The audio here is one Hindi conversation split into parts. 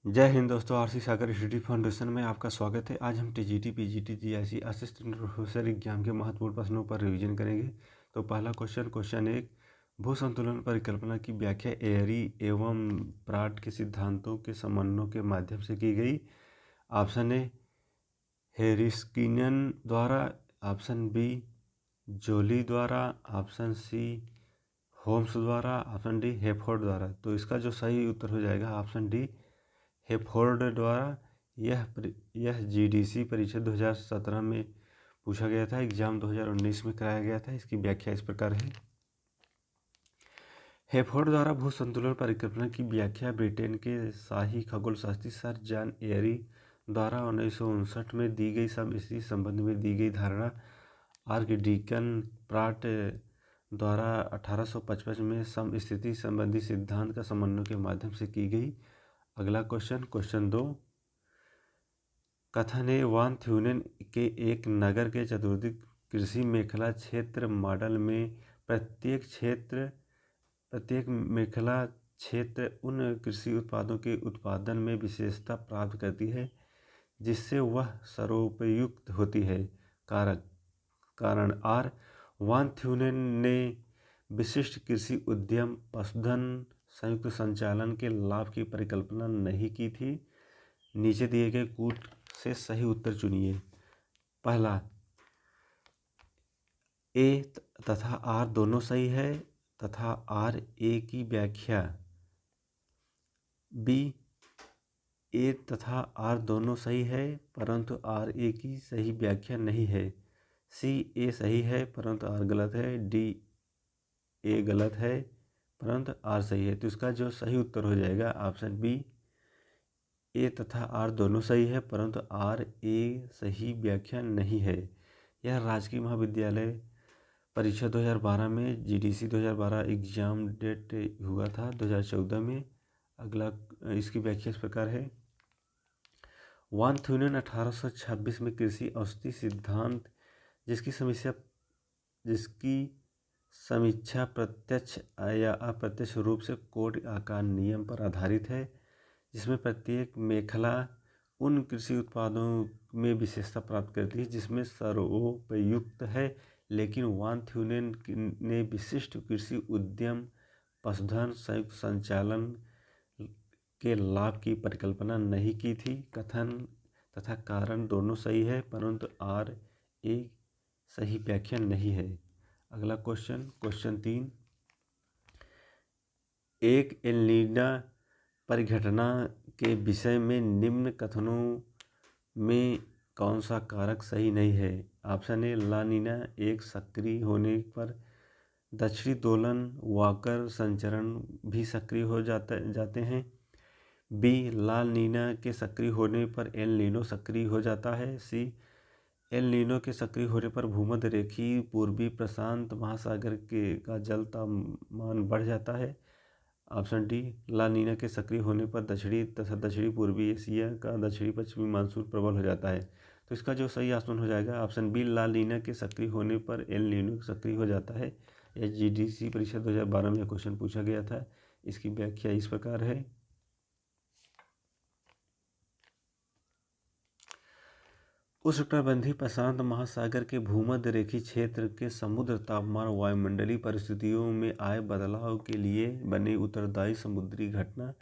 जय हिंद दोस्तों, आरसी सागर इंस्टीट्यूट फाउंडेशन में आपका स्वागत है। आज हम TGT, PGT, GIC assistant professor exam के महत्वपूर्ण प्रश्नों पर रिवीजन करेंगे। तो पहला क्वेश्चन 1, भू संतुलन परिकल्पना की व्याख्या एयरी एवं प्राट के सिद्धांतों के समन्वय के माध्यम से की गई। ऑप्शन ए हेरिस्किनियन द्वारा, ऑप्शन बी जोली द्वारा, ऑप्शन सी होम्स द्वारा, ऑप्शन डी हेफोर्ड द्वारा। तो इसका जो सही उत्तर हो जाएगा ऑप्शन डी हेफोर्ड द्वारा। यह जीडीसी परीक्षा 2017 में पूछा गया था, एग्जाम 2019 में कराया गया था। इसकी व्याख्या इस प्रकार है। हेफोर्ड द्वारा भू संतुलन परिकल्पना की व्याख्या ब्रिटेन के शाही खगोलशास्त्री सर जॉन एयरी द्वारा 1959 में दी गई समस्थिति संबंध में दी गई धारणा आर्कडिकन प्राट द्वारा 1855 में समस्थिति संबंधी सिद्धांत का समन्वय के माध्यम से की गई। अगला क्वेश्चन 2, कथन ए वान थ्यूनेन के एक नगर के चतुर्दिक कृषि मेखला क्षेत्र मॉडल में प्रत्येक मेखला क्षेत्र उन कृषि उत्पादों के उत्पादन में विशेषता प्राप्त करती है जिससे वह सर्वोपयुक्त होती है। कारण आर वान थ्यूनेन ने विशिष्ट कृषि उद्यम पशुधन संयुक्त संचालन के लाभ की परिकल्पना नहीं की थी। नीचे दिए गए कूट से सही उत्तर चुनिए। पहला, ए तथा आर दोनों सही है तथा आर ए की व्याख्या। बी, ए तथा आर दोनों सही है परंतु आर ए की सही व्याख्या नहीं है। सी, ए सही है परंतु आर गलत है। डी, ए गलत है परंतु आर सही है। तो इसका जो सही उत्तर हो जाएगा ऑप्शन बी, ए तथा आर दोनों सही है परंतु आर ए सही व्याख्या नहीं है। यह राजकीय महाविद्यालय परीक्षा 2012 में जीडीसी 2012 एग्जाम डेट हुआ था 2014 में। अगला इसकी व्याख्या इस प्रकार है। वान थ्यूनेन 1826 में कृषि औषधि सिद्धांत जिसकी समीक्षा प्रत्यक्ष या अप्रत्यक्ष रूप से कोड आकार नियम पर आधारित है जिसमें प्रत्येक मेखला उन कृषि उत्पादों में विशेषता प्राप्त करती है जिसमें सर्वोपयुक्त है। लेकिन वान थ्यूनेन ने विशिष्ट कृषि उद्यम पशुधन संयुक्त संचालन के लाभ की परिकल्पना नहीं की थी। कथन तथा कारण दोनों सही है परंतु आर ए सही व्याख्या नहीं है। अगला क्वेश्चन 3, एक एल्नीना परिघटना के विषय में निम्न कथनों में कौन सा कारक सही नहीं है। ऑप्शन ए, ला नीना एक सक्रिय होने पर दक्षिणी दोलन वाकर संचरण भी सक्रिय हो जाते हैं। बी, ला नीना के सक्रिय होने पर एल नीनो सक्रिय हो जाता है। सी, एल नीनो के सक्रिय होने पर भूमध्य रेखीय पूर्वी प्रशांत महासागर का जल तापमान बढ़ जाता है। ऑप्शन डी, ला नीना के सक्रिय होने पर दक्षिणी तथा दक्षिणी पूर्वी एशिया का दक्षिणी पश्चिमी मानसून प्रबल हो जाता है। तो इसका जो सही ऑप्शन हो जाएगा ऑप्शन बी, ला नीना के सक्रिय होने पर एल नीनो सक्रिय हो जाता है। यह जीडीसी परीक्षा 2012 में क्वेश्चन पूछा गया था। इसकी व्याख्या इस प्रकार है। उष्णकटिबंधीय प्रशांत महासागर के भूमध्य रेखीय क्षेत्र के समुद्र तापमान वायुमंडलीय परिस्थितियों में आए बदलाव के लिए बने उत्तरदायी समुद्री घटना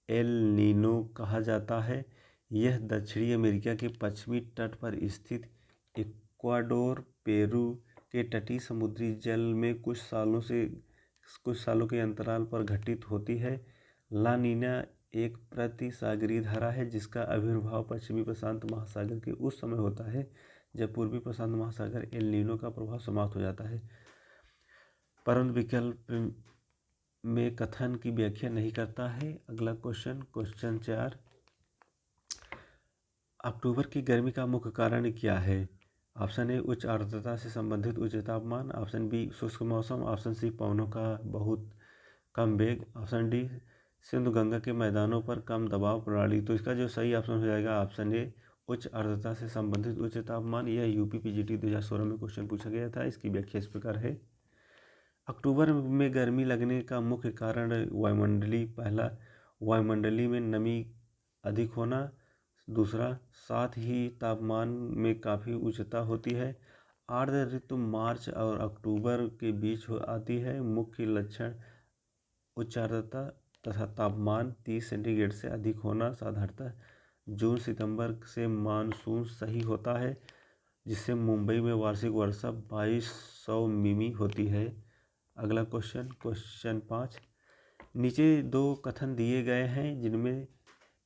एल नीनो कहा जाता है। यह दक्षिणी अमेरिका के पश्चिमी तट पर स्थित इक्वाडोर, पेरू के तटीय समुद्री जल में कुछ सालों के अंतराल पर घटित होती है। ला नीना एक प्रतिसागरीय धारा है जिसका आविर्भाव पश्चिमी प्रशांत महासागर के उस समय होता है जब पूर्वी प्रशांत महासागर एल नीनो का प्रभाव समाप्त हो जाता है, परंतु विकल्प में कथन की व्याख्या नहीं करता है। अगला क्वेश्चन 4, अक्टूबर की गर्मी का मुख्य कारण क्या है। ऑप्शन ए, उच्च आर्द्रता से संबंधित उच्च तापमान। ऑप्शन बी, शुष्क मौसम। ऑप्शन सी, पवनों का बहुत कम वेग। ऑप्शन डी, सिंधु गंगा के मैदानों पर कम दबाव प्रणाली। तो इसका जो सही ऑप्शन हो जाएगा ऑप्शन ए, उच्च आर्द्रता से संबंधित उच्च तापमान। यह यूपी पीजीटी 2016 में क्वेश्चन पूछा गया था। इसकी व्याख्या इस प्रकार है। अक्टूबर में गर्मी लगने का मुख्य कारण वायुमंडलीय, पहला वायुमंडलीय में नमी अधिक होना। दूसरा, साथ ही तापमान में काफ़ी उच्चता होती है। आर्द्र ऋतु मार्च और अक्टूबर के बीच आती है। मुख्य लक्षण उच्च आर्द्रता तथा तापमान 30 सेंटीग्रेड से अधिक होना। साधारणतः जून सितंबर से मानसून सही होता है, जिससे मुंबई में वार्षिक वर्षा 2200 मिमी होती है। अगला क्वेश्चन 5। नीचे दो कथन दिए गए हैं जिनमें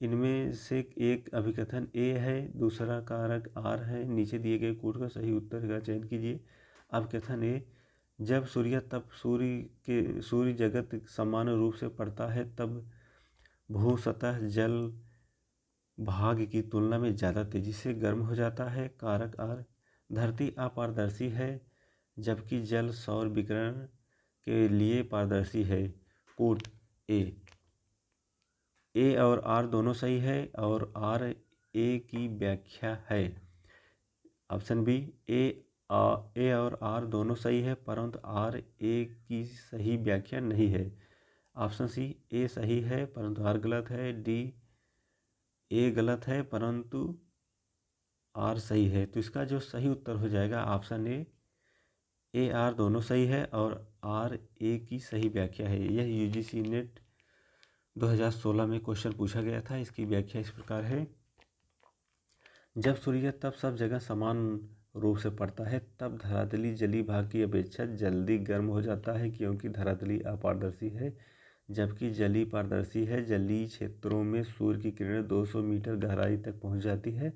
इनमें से एक अभिकथन ए है, दूसरा कारक आर है। नीचे दिए गए कूट का सही उत्तर का चयन कीजिए। अभिकथन ए, जब सूर्य तप सूर्य जगत समान रूप से पड़ता है तब भू सतह जल भाग की तुलना में ज़्यादा तेजी से गर्म हो जाता है। कारक आर, धरती अपारदर्शी है जबकि जल सौर विकिरण के लिए पारदर्शी है। कूट ए और आर दोनों सही है और आर ए की व्याख्या है। ऑप्शन बी, ए और आर दोनों सही है परंतु आर ए की सही व्याख्या नहीं है। ऑप्शन सी, ए सही है परंतु आर गलत है। डी, ए गलत है परंतु आर सही है। तो इसका जो सही उत्तर हो जाएगा ऑप्शन ए आर दोनों सही है और आर ए की सही व्याख्या है। यह यूजीसी नेट 2016 में क्वेश्चन पूछा गया था। इसकी व्याख्या इस प्रकार है, जब सूर्य तब सब जगह समान रूप से पड़ता है तब धरातली जलीय भाग की अपेक्षा जल्दी गर्म हो जाता है क्योंकि धरातली अपारदर्शी है जबकि जलीय पारदर्शी है। जलीय क्षेत्रों में सूर्य की किरणें 200 मीटर गहराई तक पहुंच जाती है।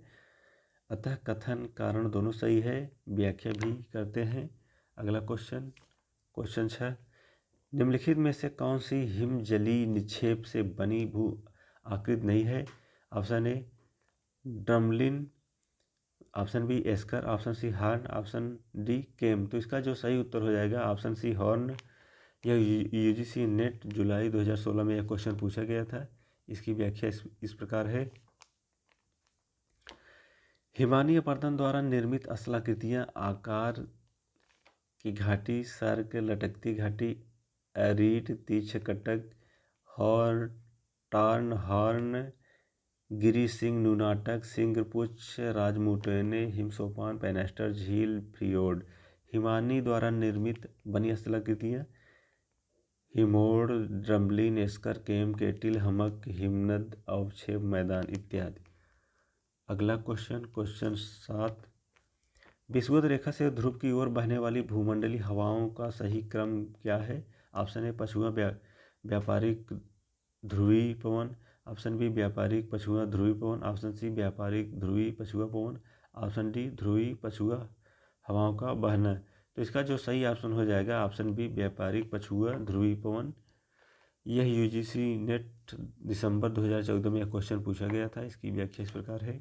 अतः कथन कारण दोनों सही है। व्याख्या भी करते हैं। अगला क्वेश्चन 6। निम्नलिखित में से कौन सी हिम जलीय निक्षेप से बनी भू आकृति नहीं है। Option A, drumlin. Option B, esker. Option C, horn. Option D, kame. तो इसका जो सही उत्तर हो जाएगा ऑप्शन सी, हॉर्न। यह यूजीसी नेट जुलाई 2016 में यह क्वेश्चन पूछा गया था। इसकी व्याख्या इस प्रकार है, हिमानी अपरदन द्वारा निर्मित स्थलाकृतियाँ आकार की घाटी, सर्क, लटकती घाटी, एरीट, तीक्ष्ण हॉर्न, टार्न, हॉर्न, गिरी सिंह, नुनाटक, सिंगपुच्छ, राजमुटेने, हिमसोपान, पेनेस्टर, झील, फ्रियोड। हिमानी द्वारा निर्मित बनी स्थलाकृतियाँ हिमोड, ड्रमलिन, एस्कर, केम, केटिल, हमक, हिमनद, अवक्षेप मैदान इत्यादि। अगला क्वेश्चन 7। विषुवत रेखा से ध्रुव की ओर बहने वाली भूमंडलीय हवाओं का सही क्रम क्या है। ऑप्शन ए, पछुआ व्यापारिक ध्रुवीय पवन। ऑप्शन बी, व्यापारिक पछुआ ध्रुवीय पवन। ऑप्शन सी, व्यापारिक ध्रुवीय पछुआ पवन। ऑप्शन डी, ध्रुवीय पछुआ हवाओं का बहना। तो इसका जो सही ऑप्शन हो जाएगा ऑप्शन बी, व्यापारिक पछुआ ध्रुवीय पवन। यह यूजीसी नेट दिसंबर 2014 में यह क्वेश्चन पूछा गया था। इसकी व्याख्या इस प्रकार है,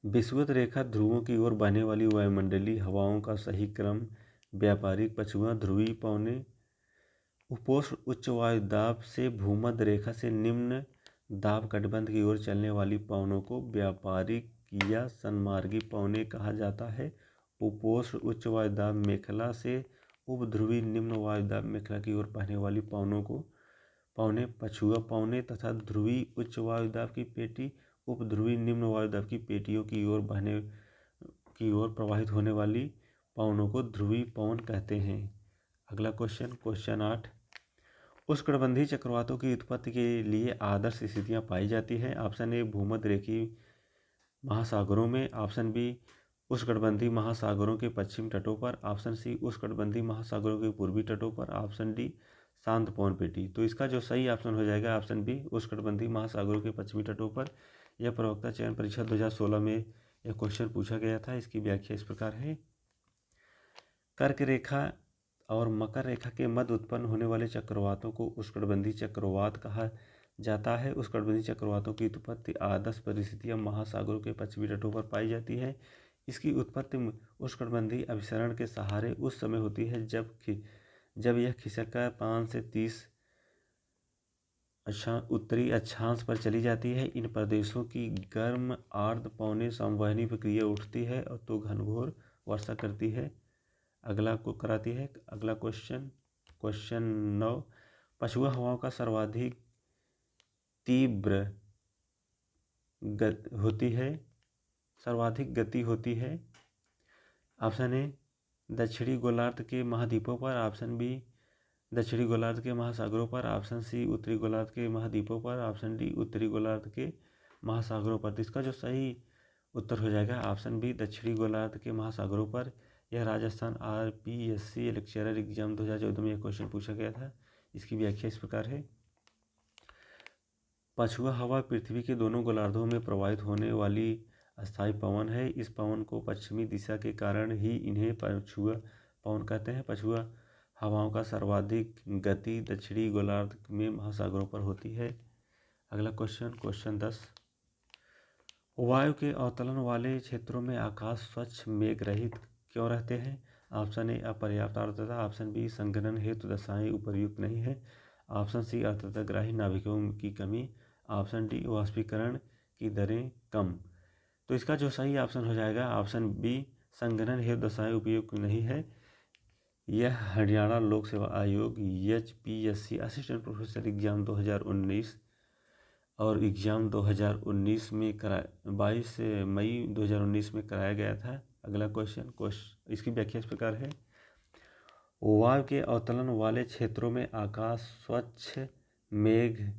विषुवत रेखा ध्रुवों की ओर बहने वाली वायुमंडलीय हवाओं का सही क्रम व्यापारिक पछुआ ध्रुवीय पवने उपोष्ण उच्च वायु दाब से भूमध्य रेखा से निम्न दाब कटिबंध की ओर चलने वाली पवनों को व्यापारिक या सन्मार्गी पवने कहा जाता है। उपोष्ण उच्च वायुदाब मेखला से उपध्रुवी निम्न वायुदाब मेखला की ओर बहने वाली पवनों को पवने पछुआ पवने तथा ध्रुवी उच्च वायुदाब की पेटी उपध्रुवी निम्न वायुदाब की पेटियों की ओर प्रवाहित होने वाली पवनों को ध्रुवीय पवन कहते हैं। अगला क्वेश्चन 8। उष्णकटिबंधीय चक्रवातों की उत्पत्ति के लिए आदर्श स्थितियां पाई जाती हैं। ऑप्शन ए, भूमध्य रेखीय महासागरों में। ऑप्शन बी, उष्णकटिबंधीय महासागरों के पश्चिमी तटों पर। ऑप्शन सी, उष्णकटिबंधीय महासागरों के पूर्वी तटों पर। ऑप्शन डी, शांत पवन पेटी। तो इसका जो सही ऑप्शन हो जाएगा ऑप्शन बी, उष्णकटिबंधीय महासागरों के पश्चिमी तटों पर। यह प्रवक्ता चयन परीक्षा 2016 में यह क्वेश्चन पूछा गया था। इसकी व्याख्या इस प्रकार है, कर्क रेखा और मकर रेखा के मध्य उत्पन्न होने वाले चक्रवातों को उष्णकटिबंधीय चक्रवात कहा जाता है। उष्णकटिबंधीय चक्रवातों की उत्पत्ति आदर्श परिस्थितियां महासागरों के पश्चिमी तटों पर पाई जाती है। इसकी उत्पत्ति उष्णकटिबंधीय अभिसरण के सहारे उस समय होती है जब यह खिसककर 5 से 30 उत्तरी अक्षांश पर चली जाती है। इन प्रदेशों की गर्म आर्द्र पवनें संवहनी प्रक्रिया उठती है और तो घनघोर वर्षा करती है। अगला क्वेश्चन 9। पछुआ हवाओं का सर्वाधिक तीव्र होती है, सर्वाधिक गति होती है? ऑप्शन ए दक्षिणी गोलार्ध के महाद्वीपों पर, ऑप्शन बी दक्षिणी गोलार्ध के महासागरों पर, ऑप्शन सी उत्तरी गोलार्ध के महाद्वीपों पर, ऑप्शन डी उत्तरी गोलार्ध के महासागरों पर। तो इसका जो सही उत्तर हो जाएगा ऑप्शन बी दक्षिणी गोलार्ध के महासागरों पर। यह राजस्थान RPSC लेक्चरर एग्जाम 2014 में यह क्वेश्चन पूछा गया था। इसकी व्याख्या इस प्रकार है। पछुआ हवा पृथ्वी के दोनों गोलार्धों में प्रवाहित होने वाली अस्थायी पवन है। इस पवन को पश्चिमी दिशा के कारण ही इन्हें पछुआ पवन कहते हैं। पछुआ हवाओं का सर्वाधिक गति दक्षिणी गोलार्ध में महासागरों पर होती है। अगला क्वेश्चन 10। वायु के अवतलन वाले क्षेत्रों में आकाश स्वच्छ मेघ रहित क्यों रहते हैं? ऑप्शन ए अपर्याप्त आर्द्रता, ऑप्शन बी संघनन हेतु दशाएं उपयुक्त नहीं है, ऑप्शन सी आर्द्रताग्राही नाभिकों की कमी, ऑप्शन डी वाष्पीकरण की दरें कम। तो इसका जो सही ऑप्शन हो जाएगा ऑप्शन बी संघनन हेतु दशाएं उपयुक्त नहीं है। यह हरियाणा लोक सेवा आयोग HPSC असिस्टेंट प्रोफेसर एग्जाम 2019 और एग्ज़ाम 2019 में 22 मई 2019 में कराया गया था। अगला क्वेश्चन इसकी व्याख्या इस प्रकार है। वायु के अवतलन वाले क्षेत्रों में आकाश स्वच्छ मेघ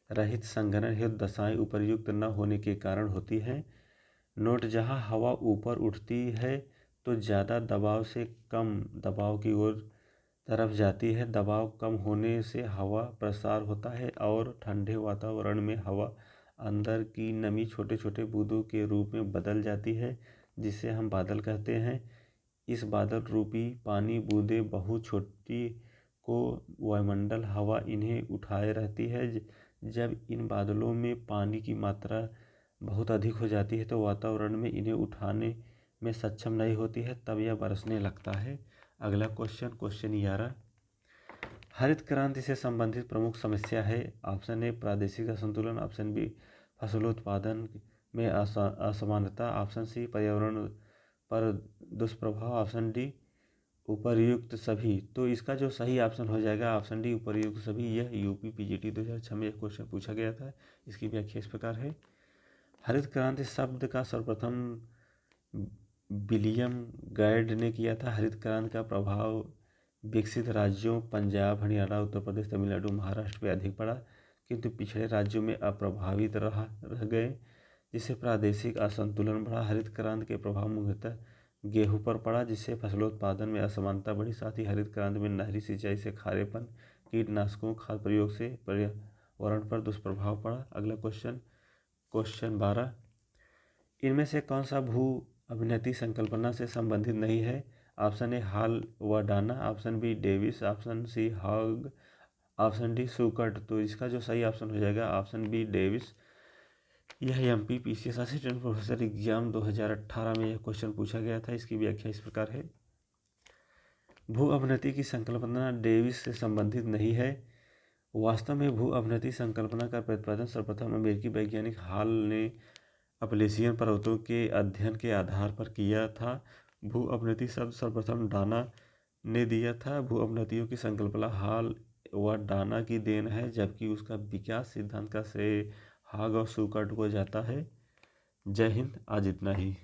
रहित संघनन हेतु दशाएं उपयुक्त न होने के कारण होती हैं। नोट: जहां हवा ऊपर उठती है तो ज़्यादा दबाव से कम दबाव की ओर तरफ जाती है। दबाव कम होने से हवा प्रसार होता है और ठंडे वातावरण में हवा अंदर की नमी छोटे छोटे बूंदों के रूप में बदल जाती है, जिसे हम बादल कहते हैं। इस बादल रूपी पानी बूंदें बहुत छोटी को वायुमंडल हवा इन्हें उठाए रहती है। जब इन बादलों में पानी की मात्रा बहुत अधिक हो जाती है तो वातावरण में इन्हें उठाने में सक्षम नहीं होती है, तब यह बरसने लगता है। अगला क्वेश्चन 11। हरित क्रांति से संबंधित प्रमुख समस्या है। ऑप्शन ए प्रादेशिक असंतुलन, ऑप्शन बी फसलोत्पादन में असमानता, ऑप्शन सी पर्यावरण पर दुष्प्रभाव, ऑप्शन डी उपर्युक्त सभी। तो इसका जो सही ऑप्शन हो जाएगा ऑप्शन डी उपर्युक्त सभी। यह UP PGT 2006 में एक क्वेश्चन पूछा गया था। इसकी व्याख्या इस प्रकार है। हरित क्रांति शब्द का सर्वप्रथम विलियम गाइड ने किया था। हरित क्रांति का प्रभाव विकसित राज्यों पंजाब, हरियाणा, उत्तर प्रदेश, तमिलनाडु, महाराष्ट्र पे अधिक पड़ा, किंतु पिछड़े राज्यों में अप्रभावित रह गए, जिससे प्रादेशिक असंतुलन बढ़ा। हरित क्रांति के प्रभाव मुख्यतः गेहूं पर पड़ा, जिससे फसलोत्पादन में असमानता बढ़ी। साथ ही हरित क्रांति में नहरी सिंचाई से खारेपन, कीटनाशकों, खाद प्रयोग से पर्यावरण पर दुष्प्रभाव पड़ा। अगला क्वेश्चन 12। इनमें से कौन सा भू अभिनति संकल्पना से संबंधित नहीं है? ऑप्शन ए हॉल व Dana, option B Davis, option C Hogg, option D सुकट। तो इसका जो सही ऑप्शन हो जाएगा ऑप्शन बी डेविस। यह MP PCS assistant professor exam 2018 में यह क्वेश्चन पूछा गया था। इसकी व्याख्या इस प्रकार है। भू अभिनति की संकल्पना डेविस से संबंधित नहीं है। वास्तव में भू अभिनति संकल्पना का प्रतिपादन सर्वप्रथम अमेरिकी वैज्ञानिक हॉल ने अपलेशियन पर्वतों के अध्ययन के आधार पर किया था। भू अभिनति शब्द सर्वप्रथम डाना ने दिया था। भू अभिनतियों की संकल्पना हॉल व डाना की देन है, जबकि उसका विकास सिद्धांत का श्रेय हॉग और सुकट को जाता है। जय हिंद। आज इतना ही।